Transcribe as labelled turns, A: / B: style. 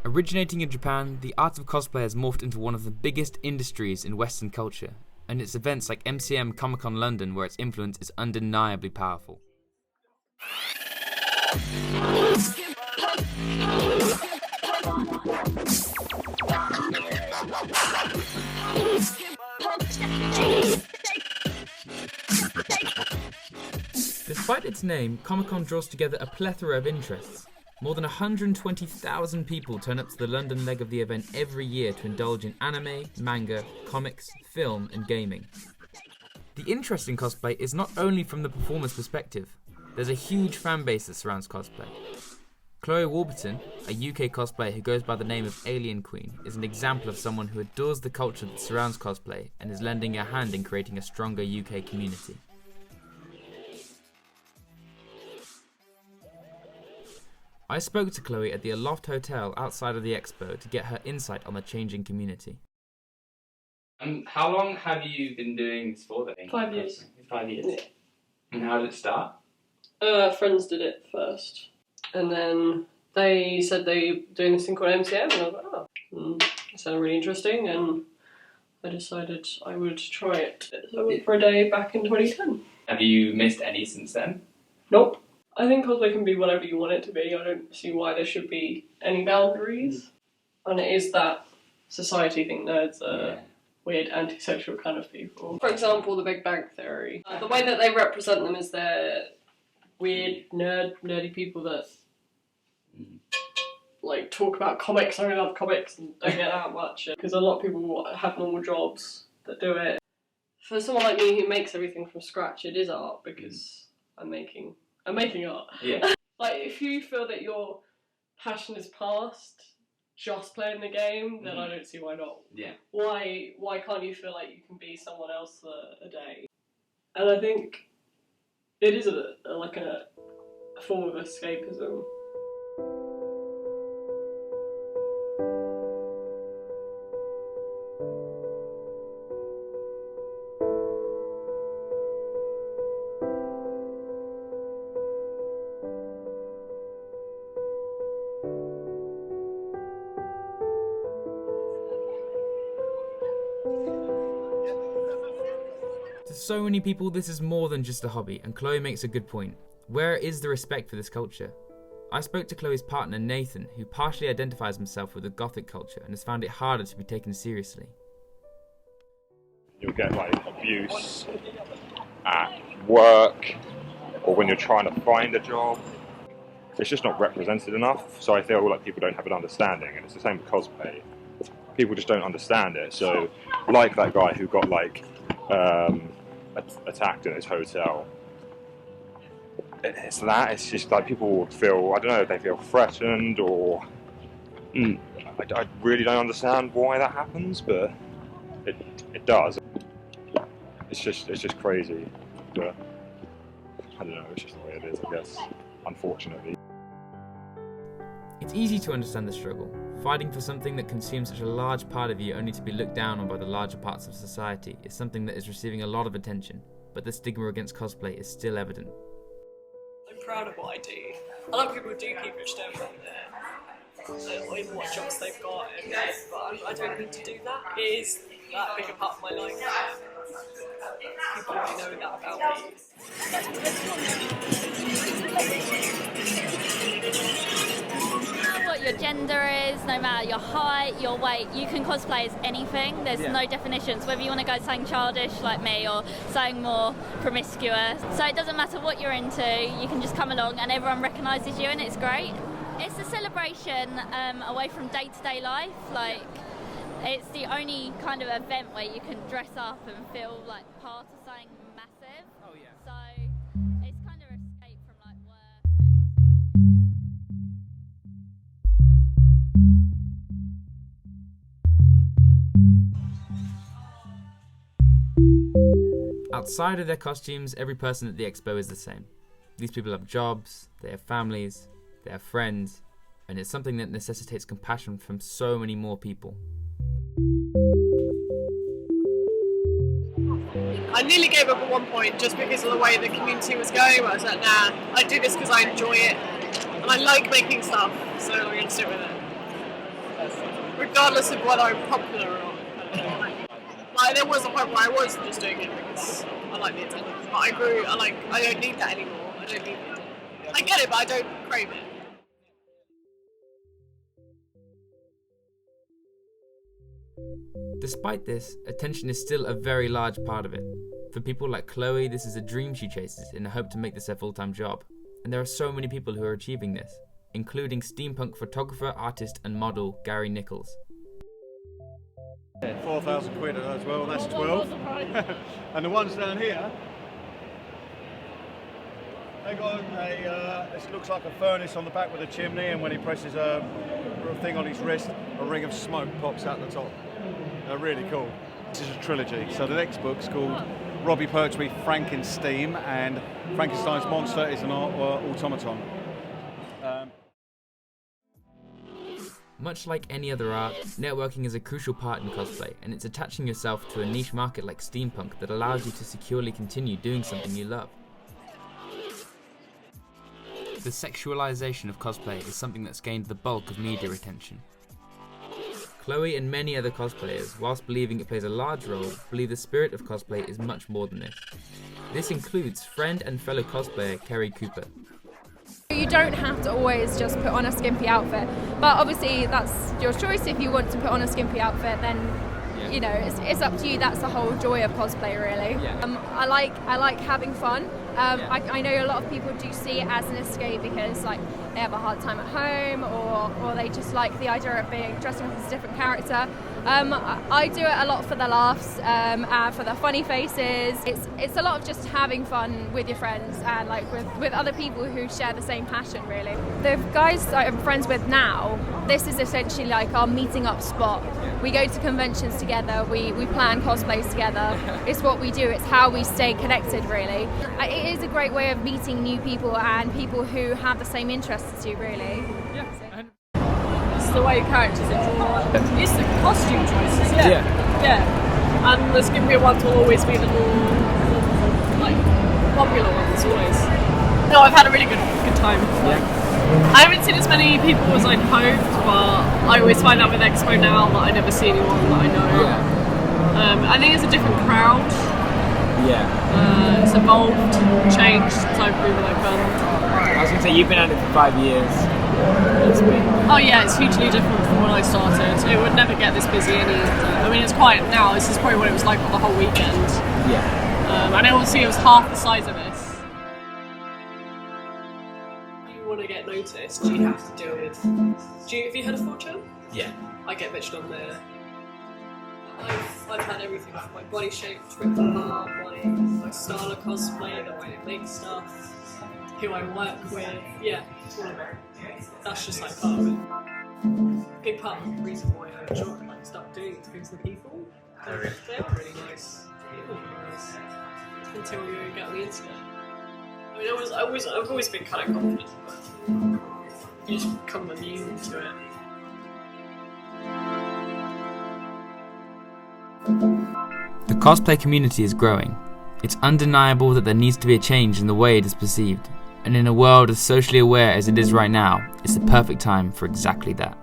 A: Originating in Japan, the art of cosplay has morphed into one of the biggest industries in Western culture, and it's events like MCM Comic-Con London where its influence is undeniably powerful. Despite its name, Comic-Con draws together a plethora of interests. More than 120,000 people turn up to the London leg of the event every year to indulge in anime, manga, comics, film, and gaming. The interest in cosplay is not only from the performer's perspective. There's a huge fan base that surrounds cosplay. Chloe Warburton, a UK cosplayer who goes by the name of Alien Queen, is an example of someone who adores the culture that surrounds cosplay and is lending a hand in creating a stronger UK community. I spoke to Chloe at the Aloft Hotel outside of the expo to get her insight on the changing community. How long have you been doing this for then?
B: 5 years.
A: 5 years?
B: Yeah.
A: And how did it start?
B: Friends did it first. And then they said they were doing this thing called MCM, and I was like, oh, it sounded really interesting, and I decided I would try it. So I went for a day back in 2010.
A: Have you missed any since then?
B: Nope. I think cosplay can be whatever you want it to be. I don't see why there should be any boundaries. And it is that society think nerds are weird antisocial kind of people. For example, the Big Bang Theory. The way that they represent them is they're weird, nerdy people that like talk about comics. I love comics and don't get out much. Because a lot of people have normal jobs that do it. For someone like me who makes everything from scratch, it is art because I'm making art.
A: Yeah.
B: Like, if you feel that your passion is past just playing the game, then I don't see why not.
A: Yeah.
B: Why can't you feel like you can be someone else for a day? And I think it is a form of escapism.
A: To so many people, this is more than just a hobby, and Chloe makes a good point. Where is the respect for this culture? I spoke to Chloe's partner, Nathan, who partially identifies himself with the gothic culture and has found it harder to be taken seriously.
C: You'll get abuse at work or when you're trying to find a job. It's just not represented enough, so I feel like people don't have an understanding, and it's the same with cosplay. People just don't understand it, so like that guy who got attacked in his hotel. It's just like people feel, I don't know if they feel threatened or I really don't understand why that happens, but it does. It's just crazy, but I don't know, it's just the way it is, I guess, unfortunately.
A: It's easy to understand the struggle, fighting for something that consumes such a large part of you only to be looked down on by the larger parts of society is something that is receiving a lot of attention, but the stigma against cosplay is still evident.
B: I'm proud of what I do. A lot of people do keep it down in what jobs they've got, but I don't need to do that. It is that big a part of my life. People already know that about me.
D: What your gender is, no matter your height, your weight, you can cosplay as anything. There's no definitions, whether you want to go something childish like me or something more promiscuous. So it doesn't matter what you're into, you can just come along and everyone recognises you and it's great. It's a celebration away from day-to-day life. It's the only kind of event where you can dress up and feel like part of something massive. Oh yeah. So it's kind of an escape from work and school.
A: Outside of their costumes, every person at the expo is the same. These people have jobs, they have families, they have friends, and it's something that necessitates compassion from so many more people.
E: I nearly gave up at one point just because of the way the community was going, but I was like, nah, I do this because I enjoy it, and I like making stuff, so I'm going to stick with it. regardless of whether I'm popular or not. Like there was a point where I was just doing it because I like the attendance, but I don't need that anymore. I don't need it. I get it, but I don't crave it.
A: Despite this, attention is still a very large part of it. For people like Chloe, this is a dream she chases in the hope to make this her full-time job. And there are so many people who are achieving this, including steampunk photographer, artist and model Gary Nichols.
F: 4,000 quid as well, that's 12. And the ones down here, they got this looks like a furnace on the back with a chimney, and when he presses a thing on his wrist, a ring of smoke pops out the top. They're really cool. This is a trilogy, so the next book's called Robbie Pertwee Frankenstein, and Frankenstein's monster is an automaton.
A: Much like any other art, networking is a crucial part in cosplay, and it's attaching yourself to a niche market like steampunk that allows you to securely continue doing something you love. The sexualization of cosplay is something that's gained the bulk of media attention. Chloe and many other cosplayers, whilst believing it plays a large role, believe the spirit of cosplay is much more than this. This includes friend and fellow cosplayer Kerry Cooper.
G: You don't have to always just put on a skimpy outfit, but obviously that's your choice. If you want to put on a skimpy outfit, then you know it's up to you. That's the whole joy of cosplay, really. I like having fun. I know a lot of people do see it as an escape because like they have a hard time at home, or they just like the idea of being dressing up as a different character. I do it a lot for the laughs, and for the funny faces. It's a lot of just having fun with your friends and like with other people who share the same passion, really. The guys that I'm friends with now, this is essentially like our meeting up spot. We go to conventions together, we plan cosplays together. It's what we do, it's how we stay connected, really. It is a great way of meeting new people and people who have the same interests as you, really.
B: It's the way characters are drawn. It's the costume choices, yeah. And the skimpy ones will always be the more like popular ones, always. No, I've had a really good time. I haven't seen as many people as I'd hoped, but I always find out with Expo now that I never see anyone that I know. I think it's a different crowd. It's evolved, changed since I've been open.
H: I was going to say, you've been at it for 5 years.
B: Oh yeah, it's hugely different from when I started. It would never get this busy I mean, it's quiet now. This is probably what it was like for the whole weekend. And obviously it was half the size of this. If you want to get noticed, you have to deal with... Have you heard of 4chan?
H: Yeah.
B: I get bitched on there. I've had everything from my body shape, triple R, my style of cosplay, the way I make stuff, who I work with, all of it. That's just like part of it. A big part of the reason why I enjoy it, like start doing it because the people, they are really nice. People are nice. Until you get on the internet. I mean, I've always been kind of confident, but you just become immune to it.
A: The cosplay community is growing. It's undeniable that there needs to be a change in the way it is perceived, and in a world as socially aware as it is right now, it's the perfect time for exactly that.